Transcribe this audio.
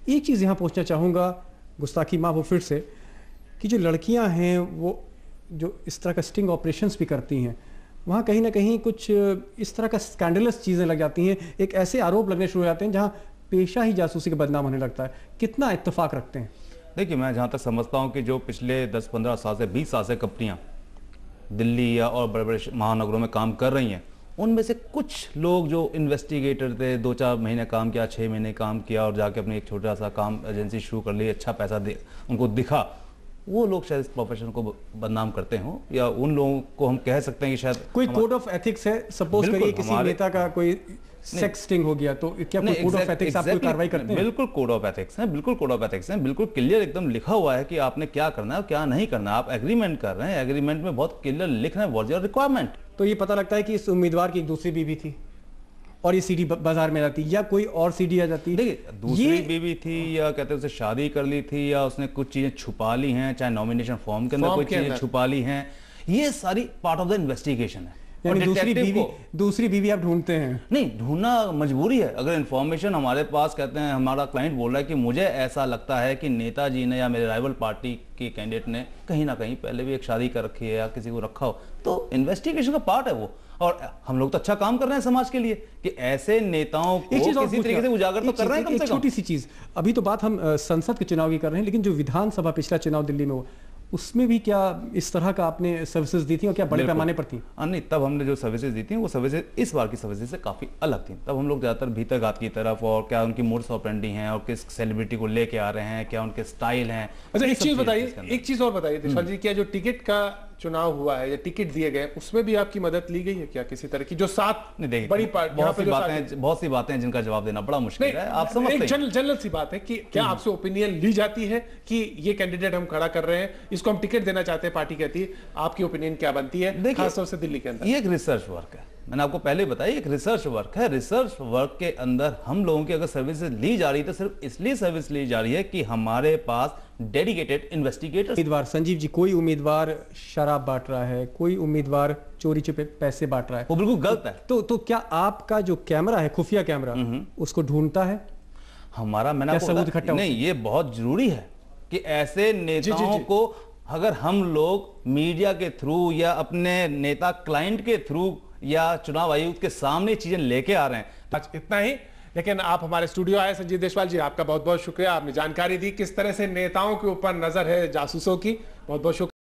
एक चीज़ यहाँ पूछना चाहूँगा, गुस्ताखी माँ वो फिर से, कि जो लड़कियाँ हैं वो जो इस तरह का स्टिंग ऑपरेशंस भी करती हैं, वहाँ कहीं ना कहीं कुछ इस तरह का स्कैंडलस चीज़ें लग जाती हैं, एक ऐसे आरोप लगने शुरू हो जाते हैं जहाँ पेशा ही जासूसी का बदनाम होने लगता है। कितना इत्तेफाक रखते हैं? देखिए, मैं जहाँ तक समझता हूँ कि जो पिछले 10-15 साल से 20 साल से कंपनियाँ दिल्ली या और बड़े बड़े महानगरों में काम कर रही हैं, उनमें से कुछ लोग जो इन्वेस्टिगेटर थे, 2-4 महीने काम किया, 6 महीने काम किया और जाके अपनी एक छोटा सा काम एजेंसी शुरू कर ली, अच्छा पैसा दे उनको दिखा, वो लोग शायद इस प्रोफेशन को बदनाम करते हों, या उन लोगों को हम कह सकते हैं कि शायद कोई कोड ऑफ एथिक्स है। सपोज करिए किसी नेता का कोई सेक्स स्टिंग हो गया, तो क्या कोई कोड ऑफ एथिक्स आप कोई कार्रवाई करते हैं? बिल्कुल कोड ऑफ एथिक्स है, बिल्कुल कोड ऑफ एथिक्स है, बिल्कुल क्लियर एकदम लिखा हुआ है कि आपने क्या करना है और क्या नहीं करना है। आप एग्रीमेंट कर रहे हैं, एग्रीमेंट में बहुत क्लियर लिख रहे हैं व्हाट इज योर रिक्वायरमेंट। तो ये पता लगता है कि इस उम्मीदवार की एक दूसरी बीवी थी और ये सीडी बाजार में आती, या कोई और सीडी आ जाती? देखिए, दूसरी बीवी थी या कहते हैं उसे शादी कर ली थी, या उसने कुछ चीजें छुपा ली हैं, चाहे नॉमिनेशन फॉर्म के अंदर कोई चीजें छुपा ली हैं, ये सारी पार्ट ऑफ द इन्वेस्टिगेशन है। यानी दूसरी बीवी आप ढूंढते हैं? नहीं, ढूंढना मजबूरी है। अगर इन्फॉर्मेशन हमारे पास, कहते हैं हमारा क्लाइंट बोल रहा है कि मुझे ऐसा लगता है कि नेताजी ने या मेरे राइवल पार्टी के कैंडिडेट ने कहीं ना कहीं पहले भी एक शादी कर रखी है या किसी को रखा हो, तो इन्वेस्टिगेशन का पार्ट है वो। और हम लोग तो अच्छा काम कर रहे हैं समाज के लिए कि ऐसे नेताओं को किसी तरीके से उजागर तो कर रहे हैं। कम से कम छोटी सी चीज, अभी तो बात हम संसद के चुनाव की कर रहे हैं, लेकिन जो विधानसभा पिछला चुनाव दिल्ली में हुआ, उसमें भी क्या इस तरह का आपने सर्विसेज दी थी और क्या बड़े पैमाने पर थी? नहीं, तब हमने जो सर्विसेज दी थी वो सर्विसेज इस बार की सर्विसेज से काफी अलग थी। तब हम लोग ज्यादातर भीतरघात की तरफ, और क्या उनकी मोड्स ऑपरेंडी हैं और किस सेलिब्रिटी को लेके आ रहे हैं, क्या उनके स्टाइल हैं। अच्छा, एक चीज बताइए, एक चीज और बताइए देशपाल जी, क्या जो टिकट का चुनाव हुआ है या टिकट दिए गए, उसमें भी आपकी मदद ली गई है क्या किसी तरह की? जो सात बड़ी पार्टी, बहुत सी बातें हैं जिनका जवाब देना बड़ा मुश्किल है। आप समझते हैं, जनरल सी बात है कि क्या आपसे ओपिनियन ली जाती है कि ये कैंडिडेट हम खड़ा कर रहे हैं, इसको हम टिकट देना चाहते हैं, पार्टी कहती है, आपकी ओपिनियन क्या बनती है खासतौर से दिल्ली के अंदर? ये एक रिसर्च वर्क है, मैंने आपको पहले बताया, एक रिसर्च वर्क है। रिसर्च वर्क के अंदर हम लोगों की अगर सर्विसेज ली जा रही है तो सिर्फ इसलिए सर्विस ली जा रही है कि हमारे पास डेडिकेटेड इन्वेस्टिगेटर। उम्मीदवार संजीव जी, कोई उम्मीदवार शराब बांट रहा है, कोई उम्मीदवार चोरी छुपे पैसे बांट रहा है, वो बिल्कुल गलत है। तो क्या आपका जो कैमरा है, खुफिया कैमरा, उसको ढूंढता है? हमारा, मैंने सबूत इकट्ठा नहीं, ये बहुत जरूरी है कि ऐसे नेताओं को अगर हम लोग मीडिया के थ्रू या अपने नेता क्लाइंट के थ्रू या चुनाव आयोग के सामने चीजें लेके आ रहे हैं। इतना ही, लेकिन आप हमारे स्टूडियो आए संजीव देशपाल जी, आपका बहुत बहुत शुक्रिया। आपने जानकारी दी किस तरह से नेताओं के ऊपर नजर है जासूसों की। बहुत बहुत शुक्रिया।